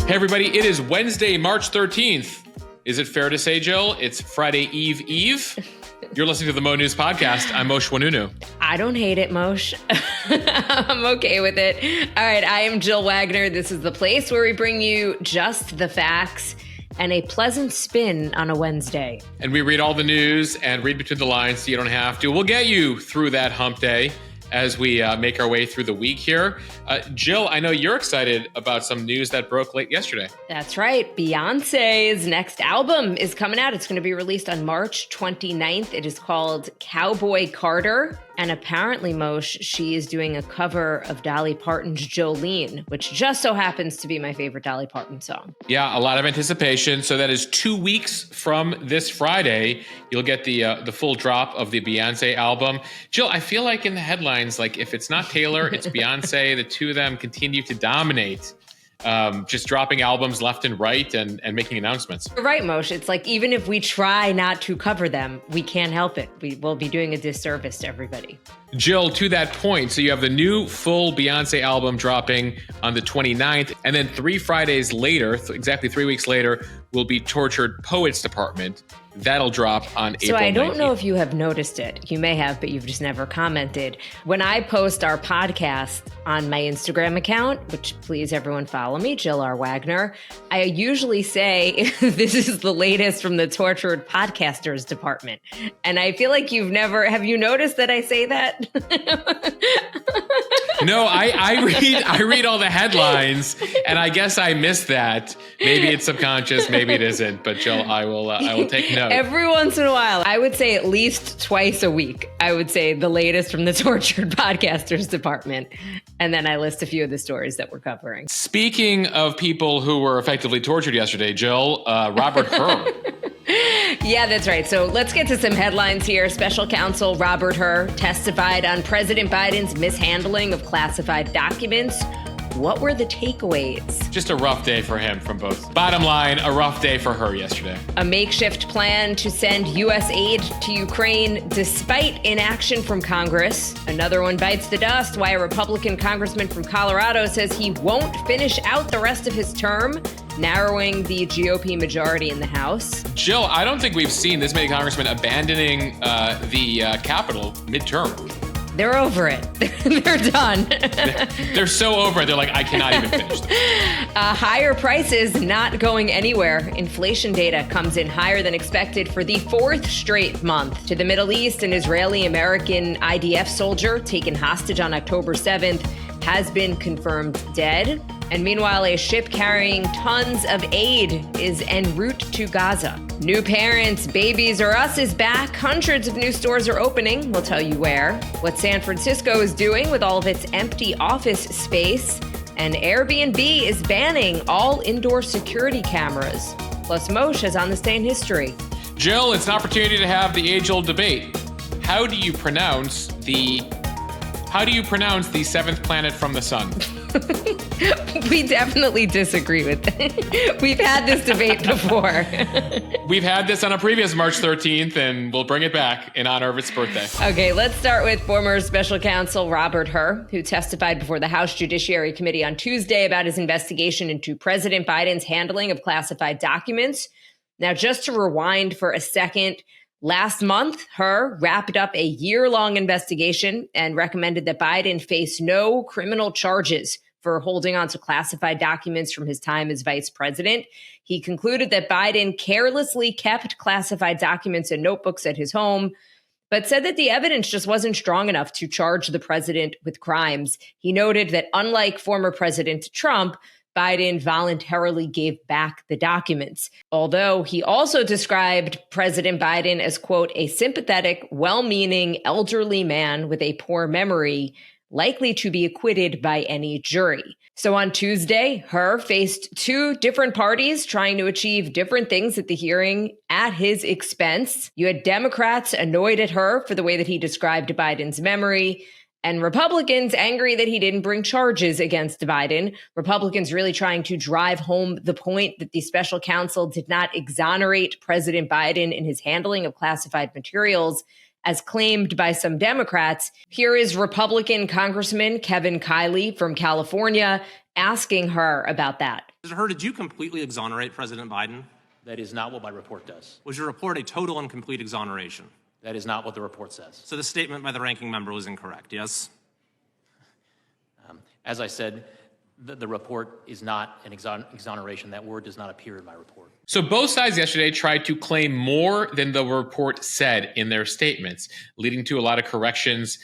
Hey, everybody. It is Wednesday, March 13th. Is it fair to say, Jill, it's Friday Eve? You're listening to the Mo.news podcast. I'm Moshe Wanunu. I don't hate it, Moshe. I'm okay with it. All right, I am Jill Wagner. This is the place where we bring you just the facts and a pleasant spin on a Wednesday. And we read all the news and read between the lines so you don't have to. We'll get you through that hump day as we make our way through the week here. Jill, I know you're excited about some news that broke late yesterday. That's right. Beyonce's next album is coming out. It's going to be released on March 29th. It is called Cowboy Carter. And apparently, Moshe, she is doing a cover of Dolly Parton's Jolene, which just so happens to be my favorite Dolly Parton song. Yeah, a lot of anticipation. So that is 2 weeks from this Friday. You'll get the full drop of the Beyonce album. Jill, I feel like in the headlines, like if it's not Taylor, it's Beyonce. The two of them continue to dominate. Just dropping albums left and right and making announcements. You're right, Moshe. It's like even if we try not to cover them, we can't help it. We will be doing a disservice to everybody. Jill, to that point, so you have the new full Beyonce album dropping on the 29th, and then 3 Fridays later, exactly 3 weeks later, will be Tortured Poets Department. That'll drop on April 19th. So I don't know if you have noticed it. You may have, but you've just never commented. When I post our podcast on my Instagram account, which please everyone follow me, Jill R. Wagner, I usually say this is the latest from the Tortured Podcasters Department. And I feel like have you noticed that I say that? No, I read all the headlines, and I guess I missed that. Maybe it's subconscious, maybe it isn't. But Jill, I will take note. Every once in a while, I would say at least twice a week, I would say the latest from the Tortured Podcasters Department. And then I list a few of the stories that we're covering. Speaking of people who were effectively tortured yesterday, Jill, Robert Hur. Yeah, that's right. So let's get to some headlines here. Special counsel Robert Hur testified on President Biden's mishandling of classified documents. What were the takeaways? Just a rough day for him from both. Bottom line, a rough day for her yesterday. A makeshift plan to send U.S. aid to Ukraine despite inaction from Congress. Another one bites the dust. Why a Republican congressman from Colorado says he won't finish out the rest of his term, narrowing the GOP majority in the House. Jill, I don't think we've seen this many congressmen abandoning the Capitol midterm. They're over it. They're done. They're so over it. They're like, I cannot even finish this. Higher prices not going anywhere. Inflation data comes in higher than expected for the 4th straight month. To the Middle East, an Israeli-American IDF soldier taken hostage on October 7th has been confirmed dead. And meanwhile, a ship carrying tons of aid is en route to Gaza. New parents, Babies R Us is back. Hundreds of new stores are opening. We'll tell you where. What San Francisco is doing with all of its empty office space. And Airbnb is banning all indoor security cameras. Plus, Moshe is on this day in history. Jill, it's an opportunity to have the age-old debate. How do you pronounce the 7th planet from the sun? We definitely disagree with that. We've had this debate before. We've had this on a previous March 13th, and we'll bring it back in honor of its birthday. Okay, let's start with former special counsel Robert Hur, who testified before the House Judiciary Committee on Tuesday about his investigation into President Biden's handling of classified documents. Now, just to rewind for a second, last month, Hur wrapped up a year-long investigation and recommended that Biden face no criminal charges for holding on to classified documents from his time as vice president. He concluded that Biden carelessly kept classified documents and notebooks at his home, but said that the evidence just wasn't strong enough to charge the president with crimes. He noted that unlike former President Trump, Biden voluntarily gave back the documents. Although he also described President Biden as, quote, a sympathetic, well-meaning elderly man with a poor memory, likely to be acquitted by any jury. So on Tuesday, Hur faced 2 different parties trying to achieve different things at the hearing at his expense. You had Democrats annoyed at Hur for the way that he described Biden's memory, and Republicans angry that he didn't bring charges against Biden. Republicans really trying to drive home the point that the special counsel did not exonerate President Biden in his handling of classified materials, as claimed by some Democrats. Here is Republican Congressman Kevin Kiley from California asking her about that. Mr. Hur, did you completely exonerate President Biden? That is not what my report does. Was your report a total and complete exoneration? That is not what the report says. So the statement by the ranking member was incorrect, yes? As I said, the report is not an exoneration. That word does not appear in my report. So both sides yesterday tried to claim more than the report said in their statements, leading to a lot of corrections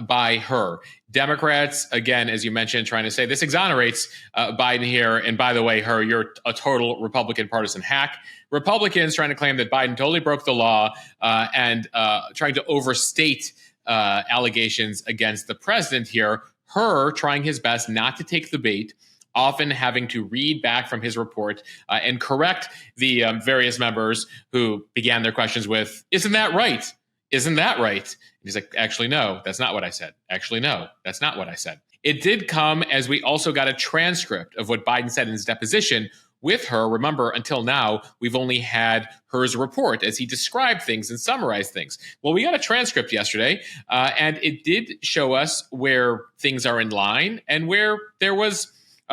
by her. Democrats, again, as you mentioned, trying to say this exonerates Biden here. And by the way, her, you're a total Republican partisan hack. Republicans trying to claim that Biden totally broke the law and trying to overstate allegations against the president here. Her trying his best not to take the bait, often having to read back from his report and correct the various members who began their questions with, "Isn't that right? Isn't that right?" And he's like, "Actually, no, that's not what I said. Actually, no, that's not what I said." It did come as we also got a transcript of what Biden said in his deposition with her. Remember, until now, we've only had Her's report as he described things and summarized things. Well, we got a transcript yesterday, and it did show us where things are in line and where there was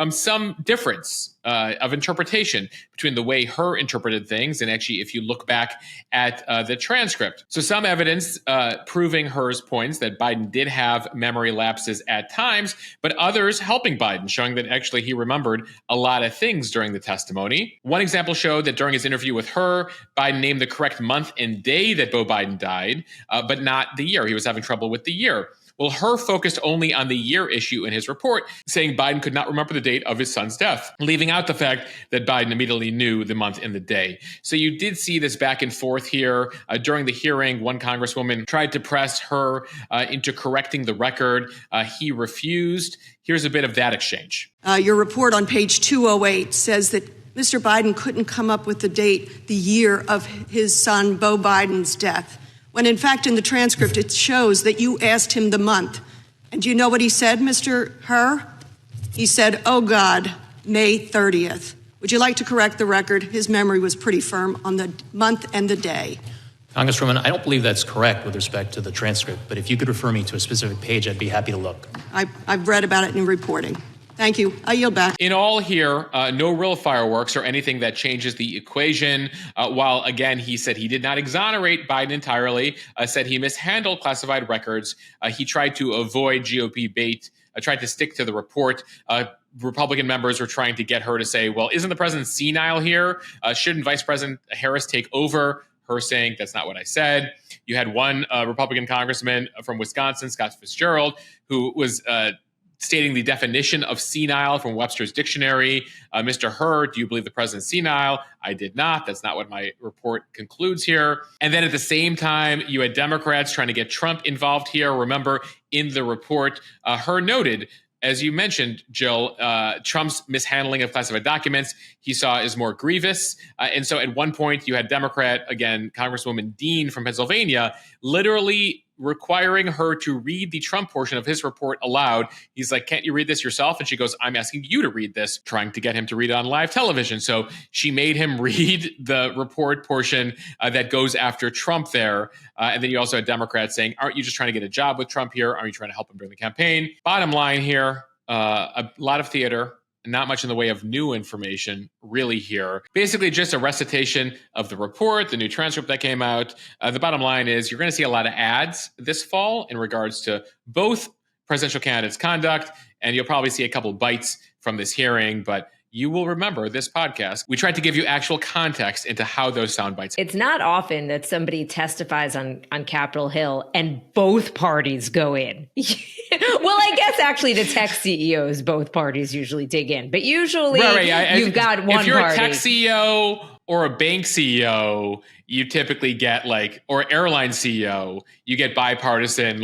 some difference of interpretation between the way Her interpreted things and actually if you look back at the transcript. So some evidence proving Her's points that Biden did have memory lapses at times, but others helping Biden, showing that actually he remembered a lot of things during the testimony. One example showed that during his interview with Her, Biden named the correct month and day that Beau Biden died, but not the year. He was having trouble with the year. Well, Her focused only on the year issue in his report, saying Biden could not remember the date of his son's death, leaving out the fact that Biden immediately knew the month and the day. So you did see this back and forth here. During the hearing, one congresswoman tried to press Her into correcting the record. He refused. Here's a bit of that exchange. Your report on page 208 says that Mr. Biden couldn't come up with the date, the year of his son, Beau Biden's death, when in fact in the transcript it shows that you asked him the month. And do you know what he said, Mr. Her? He said, "Oh God, May 30th. Would you like to correct the record? His memory was pretty firm on the month and the day. Congresswoman, I don't believe that's correct with respect to the transcript, but if you could refer me to a specific page, I'd be happy to look. I've read about it in reporting. Thank you. I yield back. In all here, no real fireworks or anything that changes the equation. While, again, he said he did not exonerate Biden entirely, said he mishandled classified records. He tried to avoid GOP bait, tried to stick to the report. Republican members were trying to get Her to say, well, isn't the president senile here? Shouldn't Vice President Harris take over? Her saying, that's not what I said. You had one Republican congressman from Wisconsin, Scott Fitzgerald, who was stating the definition of senile from Webster's dictionary. Mr. Her, do you believe the president's senile? I did not. That's not what my report concludes here. And then at the same time, you had Democrats trying to get Trump involved here. Remember, in the report, Her noted, as you mentioned, Jill, Trump's mishandling of classified documents he saw is more grievous. And so at one point, you had Democrat, again, Congresswoman Dean from Pennsylvania, literally requiring Her to read the Trump portion of his report aloud. He's like, can't you read this yourself? And she goes, I'm asking you to read this, trying to get him to read it on live television. So she made him read the report portion that goes after Trump there. And then you also had Democrats saying, aren't you just trying to get a job with Trump here? Aren't you trying to help him during the campaign? Bottom line here, a lot of theater, not much in the way of new information really here. Basically just a recitation of the report, the new transcript that came out. The bottom line is you're going to see a lot of ads this fall in regards to both presidential candidates' conduct, and you'll probably see a couple bites from this hearing, but you will remember this podcast. We tried to give you actual context into how those sound bites. It's not often that somebody testifies on Capitol Hill and both parties go in. Well, I guess actually the tech CEOs, both parties usually dig in. But usually you've got one party. If you're a tech CEO or a bank CEO, you typically get or airline CEO, you get bipartisan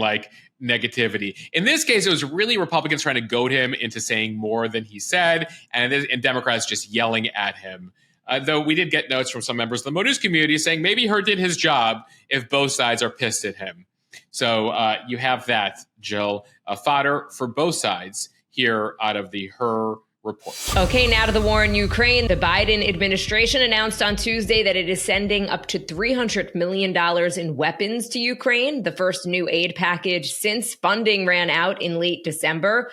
negativity. In this case, it was really Republicans trying to goad him into saying more than he said, and Democrats just yelling at him. Though we did get notes from some members of the mo.news community saying maybe Her did his job if both sides are pissed at him. So you have that, Jill, fodder for both sides here out of the Her report. Okay, now to the war in Ukraine. The Biden administration announced on Tuesday that it is sending up to $300 million in weapons to Ukraine, the first new aid package since funding ran out in late December.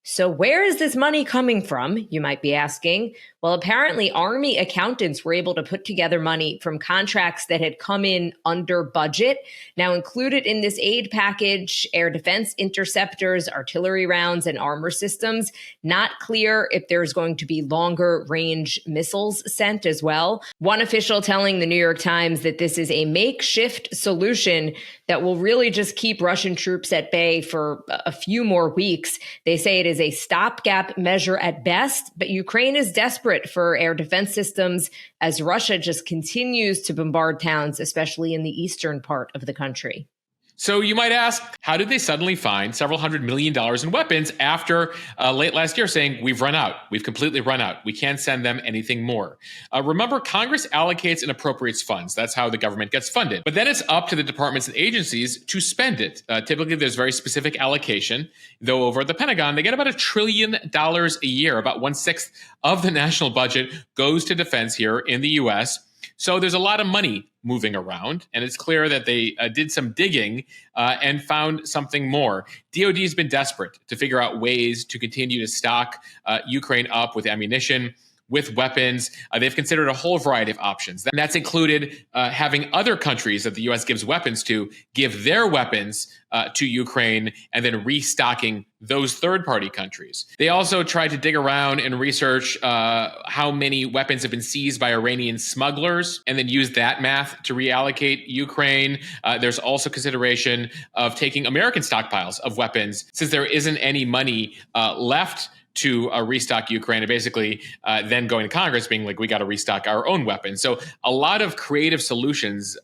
So where is this money coming from, you might be asking? Well, apparently Army accountants were able to put together money from contracts that had come in under budget. Now included in this aid package, air defense interceptors, artillery rounds, and armor systems. Not clear if there's going to be longer range missiles sent as well. One official telling the New York Times that this is a makeshift solution that will really just keep Russian troops at bay for a few more weeks. They say it is a stopgap measure at best, but Ukraine is desperate for air defense systems as Russia just continues to bombard towns, especially in the eastern part of the country. So you might ask, how did they suddenly find several $100 million in weapons after late last year saying, we've run out, we've completely run out, we can't send them anything more? Remember, Congress allocates and appropriates funds. That's how the government gets funded. But then it's up to the departments and agencies to spend it. Typically, there's very specific allocation, though over at the Pentagon, they get about $1 trillion a year. About 1/6 of the national budget goes to defense here in the U.S., so there's a lot of money moving around, and it's clear that they did some digging and found something more. DoD has been desperate to figure out ways to continue to stock Ukraine up with ammunition, with weapons. They've considered a whole variety of options. And that's included having other countries that the U.S. gives weapons to give their weapons to Ukraine and then restocking those third-party countries. They also tried to dig around and research how many weapons have been seized by Iranian smugglers and then use that math to reallocate Ukraine. There's also consideration of taking American stockpiles of weapons since there isn't any money left to restock Ukraine, and basically then going to Congress being like, we got to restock our own weapons. So a lot of creative solutions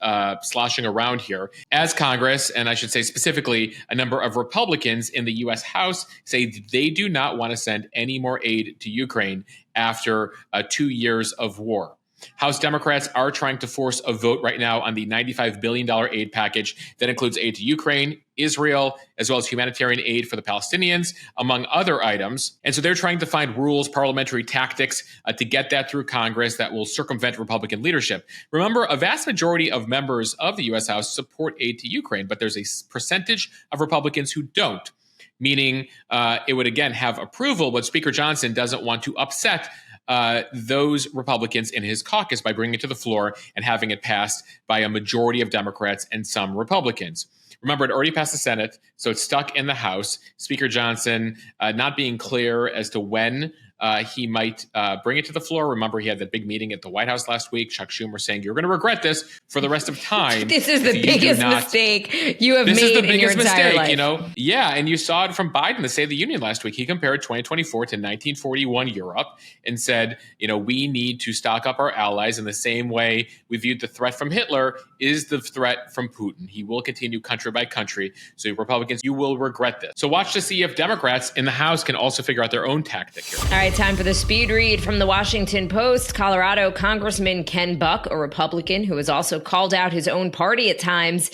sloshing around here as Congress, and I should say specifically a number of Republicans in the U.S. House say they do not want to send any more aid to Ukraine after 2 years of war. House Democrats are trying to force a vote right now on the $95 billion aid package that includes aid to Ukraine, Israel, as well as humanitarian aid for the Palestinians, among other items. And so they're trying to find rules, parliamentary tactics to get that through Congress that will circumvent Republican leadership. Remember, a vast majority of members of the U.S. House support aid to Ukraine, but there's a percentage of Republicans who don't, meaning it would, again, have approval, but Speaker Johnson doesn't want to upset those Republicans in his caucus by bringing it to the floor and having it passed by a majority of Democrats and some Republicans. Remember, it already passed the Senate, so it's stuck in the House. Speaker Johnson not being clear as to when he might bring it to the floor. Remember, he had that big meeting at the White House last week. Chuck Schumer saying, you're going to regret this for the rest of time. This is the biggest mistake you have made in your entire life. You know? Yeah, and you saw it from Biden, the State of the Union last week. He compared 2024 to 1941 Europe and said, we need to stock up our allies in the same way we viewed the threat from Hitler is the threat from Putin. He will continue country by country. So Republicans, you will regret this. So watch to see if Democrats in the House can also figure out their own tactic here. All right, time for the speed read from the Washington Post. Colorado Congressman Ken Buck, a Republican who has also called out his own party at times,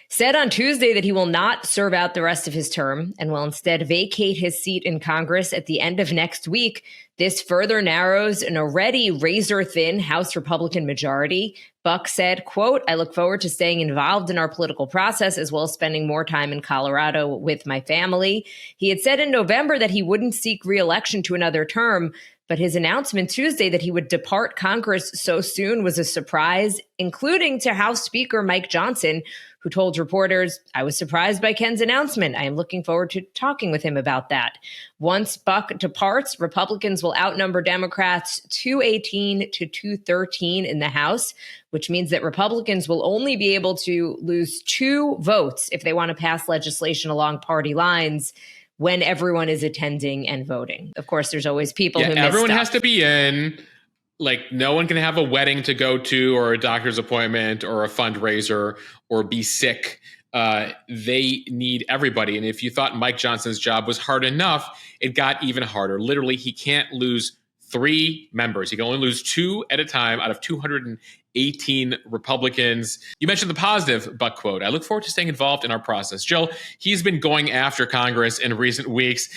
said on Tuesday that he will not serve out the rest of his term and will instead vacate his seat in Congress at the end of next week. This further narrows an already razor-thin House Republican majority. Buck said, quote, I look forward to staying involved in our political process as well as spending more time in Colorado with my family. He had said in November that he wouldn't seek re-election to another term, but his announcement Tuesday that he would depart Congress so soon was a surprise, including to House Speaker Mike Johnson, who told reporters, I was surprised by Ken's announcement. I am looking forward to talking with him about that. Once Buck departs, Republicans will outnumber Democrats 218 to 213 in the House, which means that Republicans will only be able to lose 2 votes if they want to pass legislation along party lines when everyone is attending and voting. Of course, there's always people who miss everyone stuff. has to be in. Like, no one can have a wedding to go to or a doctor's appointment or a fundraiser or be sick. They need everybody. And if you thought Mike Johnson's job was hard enough, it got even harder. Literally, he can't lose 3 members. He can only lose 2 at a time out of 18 Republicans. You mentioned the positive Buck quote. I look forward to staying involved in our process. Jill, he's been going after Congress in recent weeks.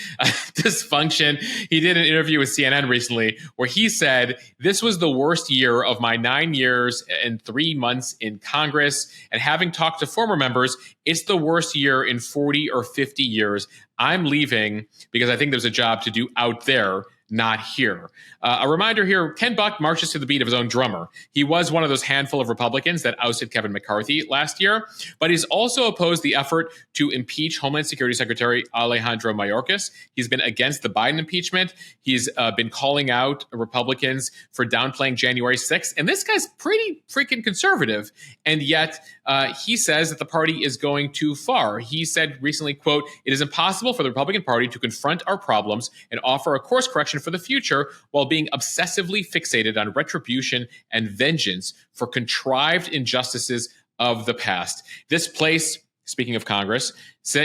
Dysfunction. He did an interview with CNN recently where he said, this was the worst year of my 9 years and 3 months in Congress. And having talked to former members, it's the worst year in 40 or 50 years. I'm leaving because I think there's a job to do out there, not here. A reminder here, Ken Buck marches to the beat of his own drummer. He was one of those handful of Republicans that ousted Kevin McCarthy last year, but he's also opposed the effort to impeach Homeland Security Secretary Alejandro Mayorkas. He's been against the Biden impeachment. He's been calling out Republicans for downplaying January 6th. And this guy's pretty freaking conservative. And yet he says that the party is going too far. He said recently, quote, "It is impossible for the Republican Party to confront our problems and offer a course correction for the future while being obsessively fixated on retribution and vengeance for contrived injustices of the past." This place, speaking of Congress,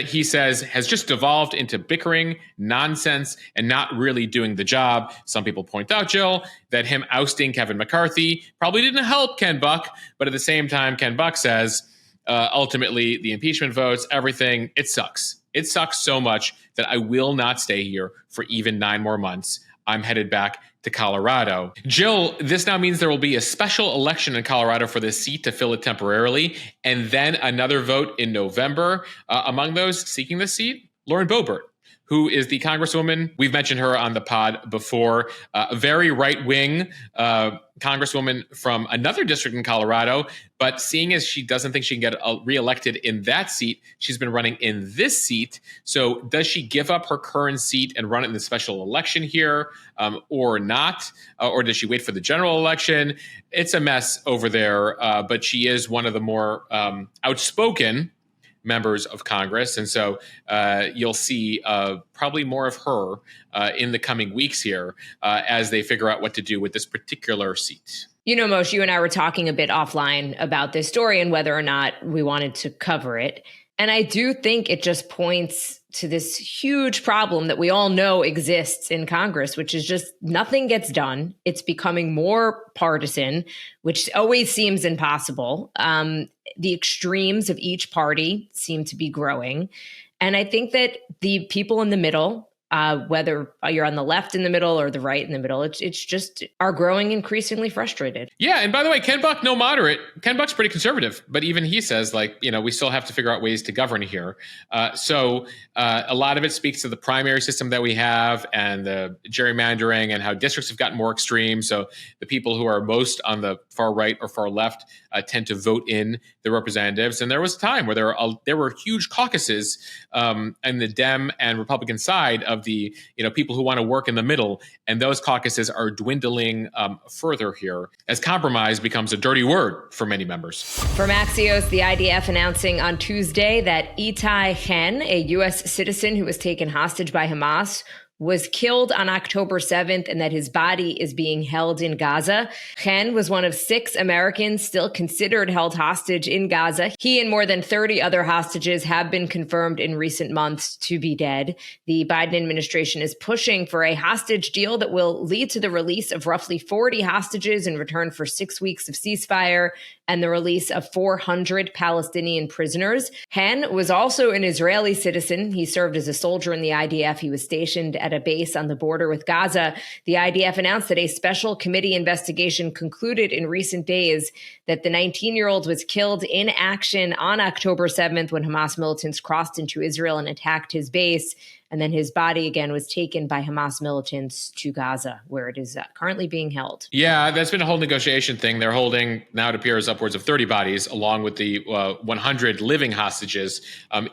he says has just devolved into bickering, nonsense, and not really doing the job. Some people point out, Jill, that him ousting Kevin McCarthy probably didn't help Ken Buck, but at the same time, Ken Buck says, ultimately, the impeachment votes, everything, it sucks. It sucks so much that I will not stay here for even 9 more months. I'm headed back to Colorado. Jill, this now means there will be a special election in Colorado for this seat to fill it temporarily, and then another vote in November. Among those seeking the seat, Lauren Boebert, who is the Congresswoman. We've mentioned her on the pod before, a very right-wing Congresswoman from another district in Colorado. But seeing as she doesn't think she can get reelected in that seat, she's been running in this seat. So does she give up her current seat and run it in the special election here or not? Or does she wait for the general election? It's a mess over there. But she is one of the more outspoken members of Congress. And so you'll see probably more of her in the coming weeks here as they figure out what to do with this particular seat. You know, Moshe, you and I were talking a bit offline about this story and whether or not we wanted to cover it. And I do think it just points to this huge problem that we all know exists in Congress, which is just nothing gets done. It's becoming more partisan, which always seems impossible. The extremes of each party seem to be growing. And I think that the people in the middle, whether you're on the left in the middle or the right in the middle, it's just are growing increasingly frustrated. Yeah. And by the way, Ken Buck, no moderate. Ken Buck's pretty conservative, but even he says, like, you know, we still have to figure out ways to govern here. So a lot of it speaks to the primary system that we have and the gerrymandering and how districts have gotten more extreme. So the people who are most on the far right or far left tend to vote in the representatives. And there was a time where there were huge caucuses on the Dem and Republican side of the people who want to work in the middle, and those caucuses are dwindling further here as compromise becomes a dirty word for many members. From Axios, the IDF announcing on Tuesday that Itai Chen, a U.S. citizen who was taken hostage by Hamas, was killed on October 7th and that his body is being held in Gaza. Chen was one of 6 Americans still considered held hostage in Gaza. He and more than 30 other hostages have been confirmed in recent months to be dead. The Biden administration is pushing for a hostage deal that will lead to the release of roughly 40 hostages in return for 6 weeks of ceasefire and the release of 400 Palestinian prisoners. Chen was also an Israeli citizen. He served as a soldier in the IDF. He was stationed at a base on the border with Gaza. The IDF announced that a special committee investigation concluded in recent days that the 19-year-old was killed in action on October 7th when Hamas militants crossed into Israel and attacked his base. And then his body again was taken by Hamas militants to Gaza, where it is currently being held. Yeah, that's been a whole negotiation thing. They're holding, now it appears, upwards of 30 bodies, along with the 100 living hostages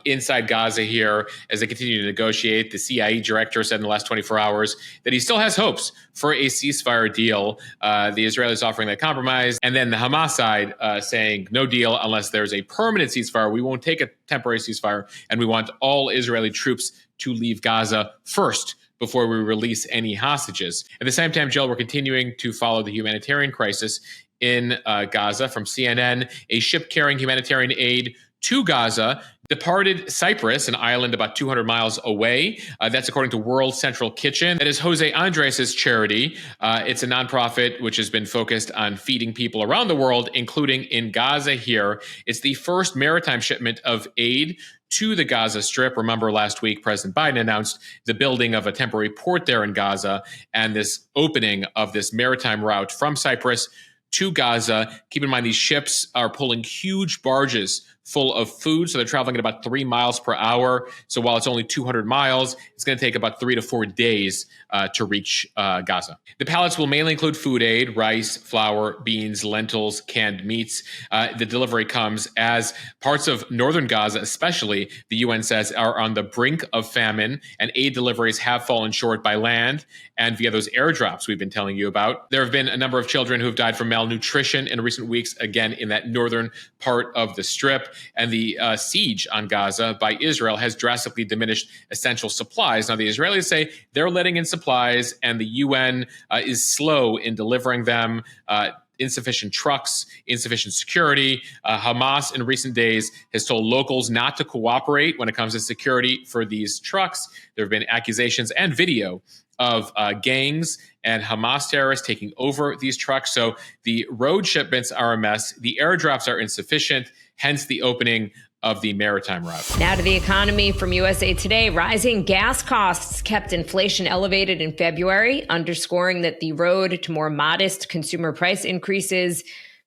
inside Gaza here as they continue to negotiate. The CIA director said in the last 24 hours that he still has hopes for a ceasefire deal. The Israelis offering that compromise. And then the Hamas side saying no deal unless there's a permanent ceasefire. We won't take a temporary ceasefire, and we want all Israeli troops to leave Gaza first before we release any hostages. At the same time, Jill, we're continuing to follow the humanitarian crisis in Gaza. From CNN, a ship carrying humanitarian aid to Gaza departed Cyprus, an island about 200 miles away. That's according to World Central Kitchen. That is Jose Andres' charity. It's a nonprofit which has been focused on feeding people around the world, including in Gaza here. It's the first maritime shipment of aid to the Gaza Strip. Remember last week, President Biden announced the building of a temporary port there in Gaza and this opening of this maritime route from Cyprus to Gaza. Keep in mind, these ships are pulling huge barges full of food. So they're traveling at about 3 miles per hour. So while it's only 200 miles, it's going to take about 3 to 4 days to reach Gaza. The pallets will mainly include food aid, rice, flour, beans, lentils, canned meats. The delivery comes as parts of northern Gaza, especially, the UN says, are on the brink of famine, and aid deliveries have fallen short by land and via those airdrops we've been telling you about. There have been a number of children who have died from malnutrition in recent weeks, again, in that northern part of the Strip. And the siege on Gaza by Israel has drastically diminished essential supplies. Now, the Israelis say they're letting in supplies, and the UN is slow in delivering them. Insufficient trucks, insufficient security. Hamas in recent days has told locals not to cooperate when it comes to security for these trucks. There have been accusations and video of gangs and Hamas terrorists taking over these trucks. So the road shipments are a mess. The airdrops are insufficient, hence the opening of the maritime route. Now to the economy from USA Today. Rising gas costs kept inflation elevated in February, underscoring that the road to more modest consumer price increases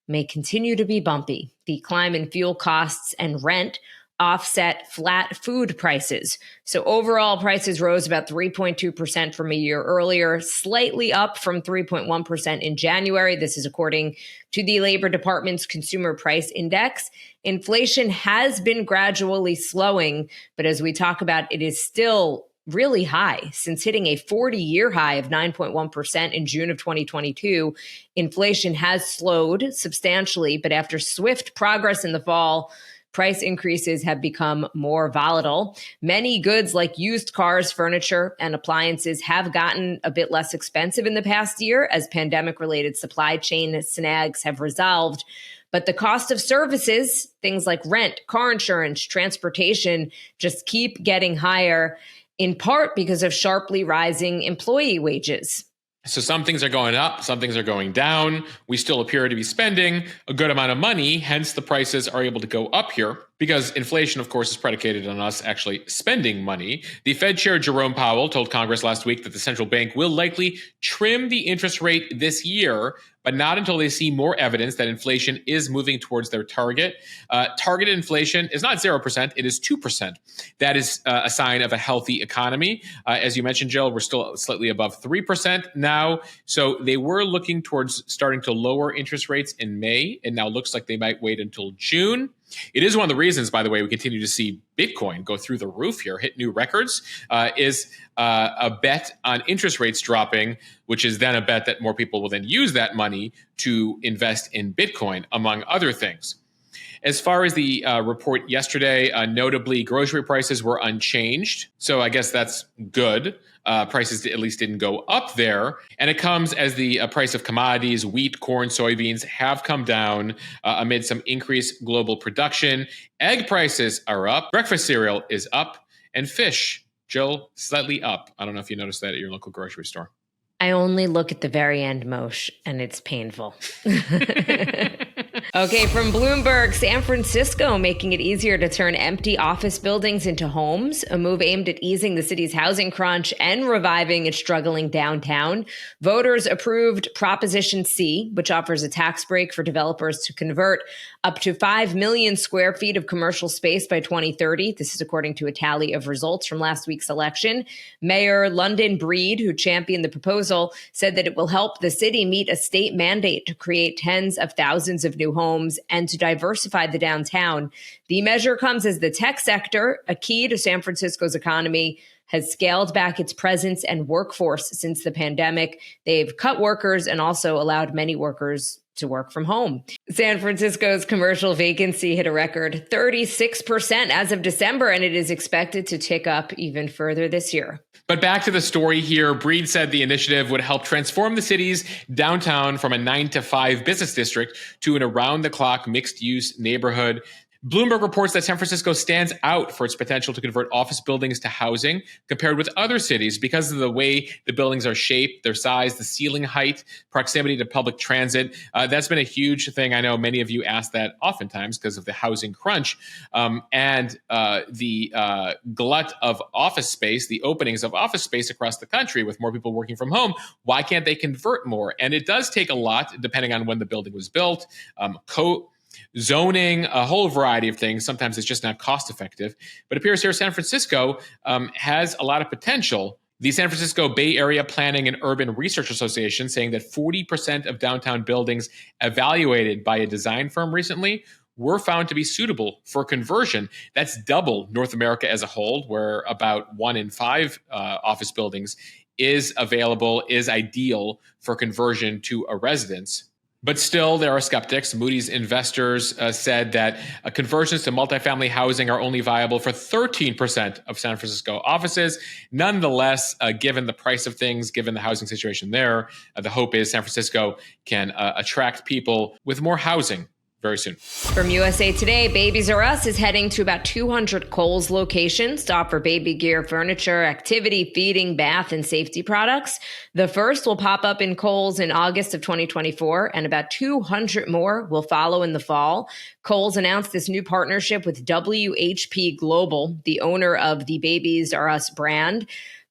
may continue to be bumpy. The climb in fuel costs and rent offset flat food prices. So overall prices rose about 3.2% from a year earlier, slightly up from 3.1% in January. This is according to the Labor Department's Consumer Price Index. Inflation has been gradually slowing, but as we talk about, it is still really high. Since hitting a 40-year high of 9.1% in June of 2022, inflation has slowed substantially, but after swift progress in the fall, price increases have become more volatile. Many goods like used cars, furniture, and appliances have gotten a bit less expensive in the past year as pandemic-related supply chain snags have resolved. But the cost of services, things like rent, car insurance, transportation, just keep getting higher, in part because of sharply rising employee wages. So some things are going up, some things are going down. We still appear to be spending a good amount of money, hence the prices are able to go up here because inflation, of course, is predicated on us actually spending money. The Fed Chair Jerome Powell told Congress last week that the central bank will likely trim the interest rate this year, but not until they see more evidence that inflation is moving towards their target. Targeted inflation is not 0%, it is 2%. That is a sign of a healthy economy. As you mentioned, Jill, we're still slightly above 3% now. So they were looking towards starting to lower interest rates in May, and now looks like they might wait until June. It is one of the reasons, by the way, we continue to see Bitcoin go through the roof here, hit new records, is a bet on interest rates dropping, which is then a bet that more people will then use that money to invest in Bitcoin, among other things. As far as the report yesterday, notably, grocery prices were unchanged. So I guess that's good. Prices at least didn't go up there. And it comes as the price of commodities, wheat, corn, soybeans have come down amid some increased global production. Egg prices are up. Breakfast cereal is up. And fish, Jill, slightly up. I don't know if you noticed that at your local grocery store. I only look at the very end, Moshe, and it's painful. Okay, from Bloomberg, San Francisco making it easier to turn empty office buildings into homes, a move aimed at easing the city's housing crunch and reviving its struggling downtown. Voters approved Proposition C, which offers a tax break for developers to convert up to 5 million square feet of commercial space by 2030. This is according to a tally of results from last week's election. Mayor London Breed, who championed the proposal, said that it will help the city meet a state mandate to create tens of thousands of new homes and to diversify the downtown. The measure comes as the tech sector, a key to San Francisco's economy, has scaled back its presence and workforce since the pandemic. They've cut workers and also allowed many workers to work from home. San Francisco's commercial vacancy hit a record 36% as of December, and it is expected to tick up even further this year. But back to the story here, Breed said the initiative would help transform the city's downtown from a 9 to 5 business district to an around-the-clock mixed-use neighborhood. Bloomberg reports that San Francisco stands out for its potential to convert office buildings to housing compared with other cities because of the way the buildings are shaped, their size, the ceiling height, proximity to public transit. That's been a huge thing. I know many of you ask that oftentimes because of the housing crunch and the glut of office space, the openings of office space across the country with more people working from home. Why can't they convert more? And it does take a lot depending on when the building was built, zoning, a whole variety of things. Sometimes it's just not cost effective. But it appears here San Francisco has a lot of potential. The San Francisco Bay Area Planning and Urban Research Association saying that 40% of downtown buildings evaluated by a design firm recently were found to be suitable for conversion. That's double North America as a whole, where about 1 in 5 office buildings is available, is ideal for conversion to a residence. But still, there are skeptics. Moody's investors said that conversions to multifamily housing are only viable for 13% of San Francisco offices. Nonetheless, given the price of things, given the housing situation there, the hope is San Francisco can attract people with more housing very soon. From USA Today, Babies R Us is heading to about 200 Kohl's locations to offer baby gear, furniture, activity, feeding, bath, and safety products. The first will pop up in Kohl's in August of 2024, and about 200 more will follow in the fall. Kohl's announced this new partnership with WHP Global, the owner of the Babies R Us brand.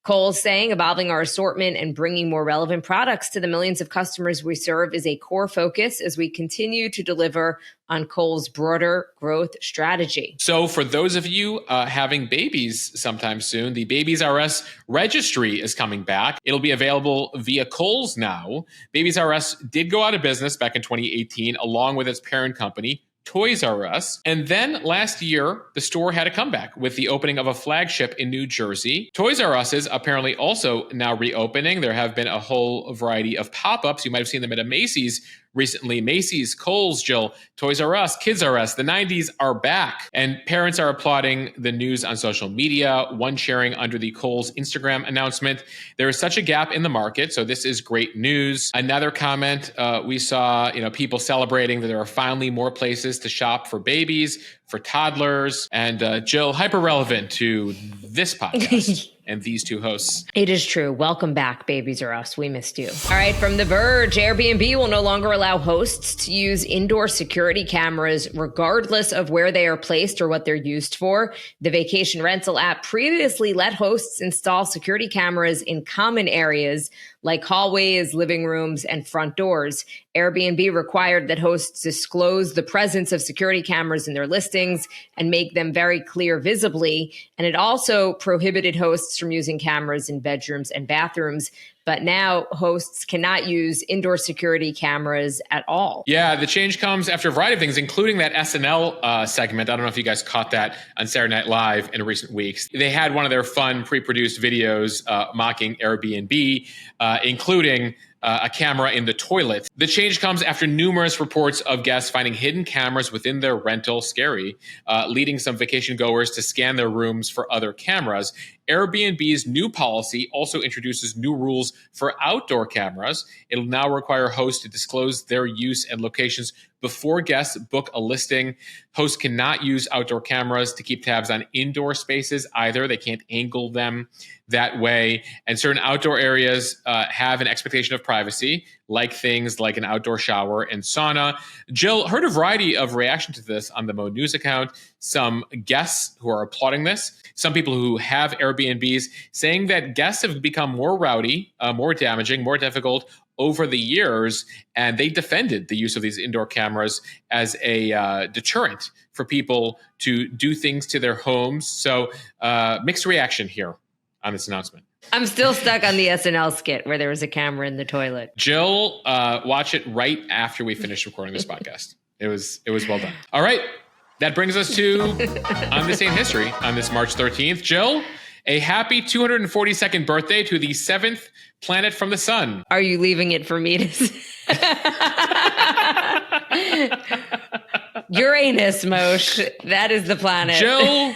Kohl's saying evolving our assortment and bringing more relevant products to the millions of customers we serve is a core focus as we continue to deliver on Kohl's broader growth strategy. So for those of you having babies sometime soon, the Babies R Us Registry is coming back. It'll be available via Kohl's now. Babies R Us did go out of business back in 2018, along with its parent company, Toys R Us. And then last year, the store had a comeback with the opening of a flagship in New Jersey. Toys R Us is apparently also now reopening. There have been a whole variety of pop-ups. You might have seen them at a Macy's recently. Macy's, Kohl's, Jill, Toys R Us, Kids R Us. The 90s are back. And parents are applauding the news on social media, one sharing under the Kohl's Instagram announcement. There is such a gap in the market, so this is great news. Another comment, we saw people celebrating that there are finally more places to shop for babies, for toddlers, and Jill, hyper relevant to this podcast. And these two hosts. It is true. Welcome back, Babies R Us. We missed you. All right, from The Verge, Airbnb will no longer allow hosts to use indoor security cameras regardless of where they are placed or what they're used for. The vacation rental app previously let hosts install security cameras in common areas like hallways, living rooms, and front doors. Airbnb required that hosts disclose the presence of security cameras in their listings and make them very clear visibly. And it also prohibited hosts from using cameras in bedrooms and bathrooms. But now hosts cannot use indoor security cameras at all. Yeah, the change comes after a variety of things, including that SNL segment. I don't know if you guys caught that on Saturday Night Live in recent weeks. They had one of their fun pre-produced videos mocking Airbnb, including a camera in the toilet. The change comes after numerous reports of guests finding hidden cameras within their rental, scary, leading some vacation goers to scan their rooms for other cameras. Airbnb's new policy also introduces new rules for outdoor cameras. It'll now require hosts to disclose their use and locations before guests book a listing. Hosts cannot use outdoor cameras to keep tabs on indoor spaces either. They can't angle them that way. And certain outdoor areas have an expectation of privacy, like things like an outdoor shower and sauna. Jill, heard a variety of reaction to this on the mo.news account. Some guests who are applauding this, some people who have Airbnbs saying that guests have become more rowdy, more damaging, more difficult over the years, and they defended the use of these indoor cameras as a deterrent for people to do things to their homes. So mixed reaction here on this announcement. I'm still stuck on the SNL skit where there was a camera in the toilet. Jill, watch it right after we finish recording this podcast. It was well done. All right. That brings us to On This Ain't History on this March 13th. Jill, a happy 242nd birthday to the 7th planet from the sun. Are you leaving it for me to Uranus, Moshe. That is the planet. Jill,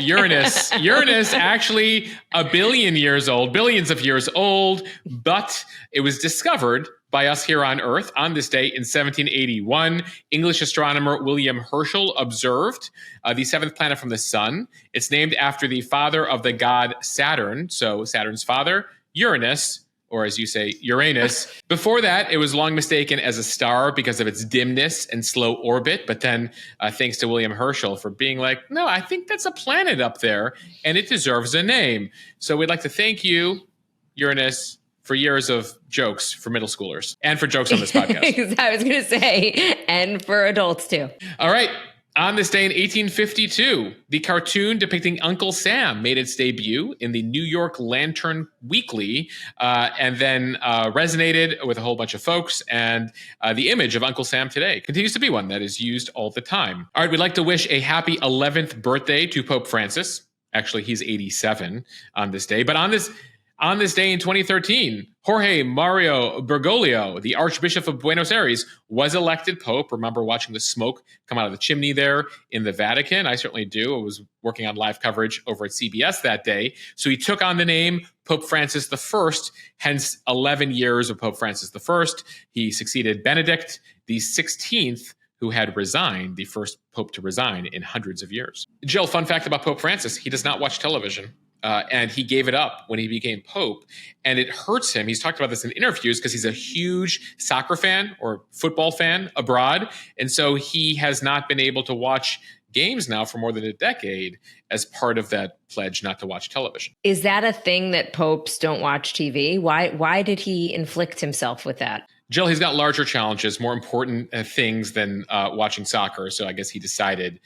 Uranus. Uranus actually a billion years old, billions of years old, but it was discovered by us here on Earth. On this day in 1781, English astronomer William Herschel observed the seventh planet from the sun. It's named after the father of the god Saturn. So Saturn's father, Uranus, or as you say, Uranus. Before that, it was long mistaken as a star because of its dimness and slow orbit. But then thanks to William Herschel for being like, no, I think that's a planet up there and it deserves a name. So we'd like to thank you, Uranus, for years of jokes for middle schoolers and for jokes on this podcast. I was going to say, and for adults too. All right. On this day in 1852, the cartoon depicting Uncle Sam made its debut in the New York Lantern Weekly, and then resonated with a whole bunch of folks. And the image of Uncle Sam today continues to be one that is used all the time. All right, we'd like to wish a happy 11th birthday to Pope Francis. Actually, he's 87 on this day. But on this day in 2013, Jorge Mario Bergoglio, the Archbishop of Buenos Aires, was elected Pope. Remember watching the smoke come out of the chimney there in the Vatican? I certainly do. I was working on live coverage over at CBS that day. So he took on the name Pope Francis I, hence 11 years of Pope Francis I. He succeeded Benedict the 16th, who had resigned, the first pope to resign in hundreds of years. Jill, fun fact about Pope Francis, he does not watch television. And he gave it up when he became Pope. And it hurts him. He's talked about this in interviews because he's a huge soccer fan or football fan abroad. And so he has not been able to watch games now for more than a decade as part of that pledge not to watch television. Is that a thing that popes don't watch TV? Why did he inflict himself with that? Jill, he's got larger challenges, more important things than watching soccer. So I guess he decided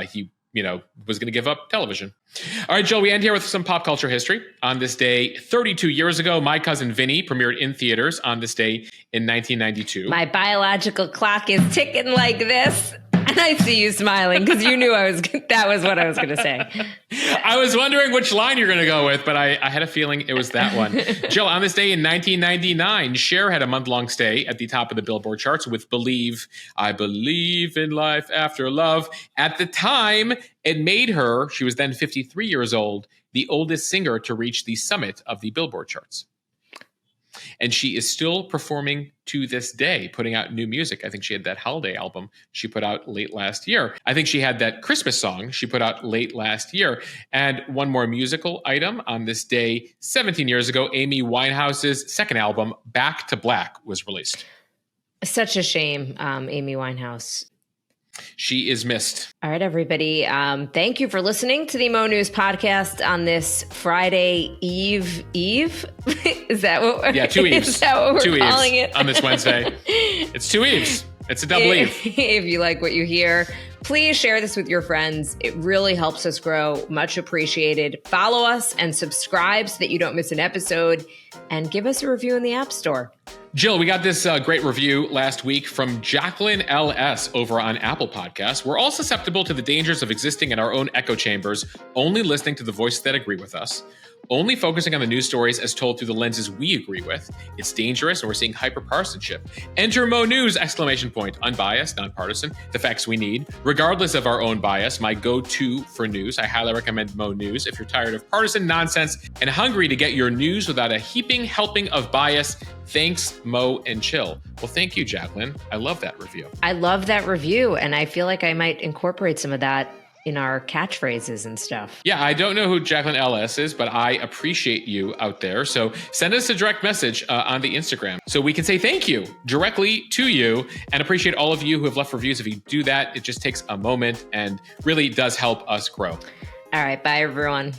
he was going to give up television. All right, Jill, we end here with some pop culture history. On this day, 32 years ago, My Cousin Vinny premiered in theaters on this day in 1992. My biological clock is ticking like this. And I see you smiling because you knew that was what I was going to say. I was wondering which line you're going to go with, but I had a feeling it was that one. Jill, on this day in 1999, Cher had a month-long stay at the top of the Billboard charts with Believe, I Believe in Life After Love. At the time, it made her, she was then 53 years old, the oldest singer to reach the summit of the Billboard charts. And she is still performing to this day, putting out new music. I think she had that holiday album she put out late last year. I think she had that Christmas song she put out late last year. And one more musical item on this day, 17 years ago, Amy Winehouse's second album, Back to Black, was released. Such a shame, Amy Winehouse. She is missed. All right, everybody. Thank you for listening to the Mo News podcast on this Friday Eve. Is that what we're, 2 Eves. Is that what we're two calling Eves it? on this Wednesday. It's 2 Eves. It's a double Eve. If you like what you hear, please share this with your friends. It really helps us grow. Much appreciated. Follow us and subscribe so that you don't miss an episode. And give us a review in the App Store. Jill, we got this great review last week from Jacqueline LS over on Apple Podcasts. We're all susceptible to the dangers of existing in our own echo chambers, only listening to the voices that agree with us, only focusing on the news stories as told through the lenses we agree with. It's dangerous, and we're seeing hyperpartisanship. Enter Mo News! ! Unbiased, nonpartisan, the facts we need. Regardless of our own bias, my go-to for news. I highly recommend Mo News if you're tired of partisan nonsense and hungry to get your news without a heaping helping of bias. Thanks, Mo and Chill. Well, thank you, Jacqueline. I love that review. I love that review, and I feel like I might incorporate some of that in our catchphrases and stuff. Yeah, I don't know who Jacqueline LS is, but I appreciate you out there. So send us a direct message on the Instagram so we can say thank you directly to you, and appreciate all of you who have left reviews. If you do that, it just takes a moment and really does help us grow. All right. Bye, everyone.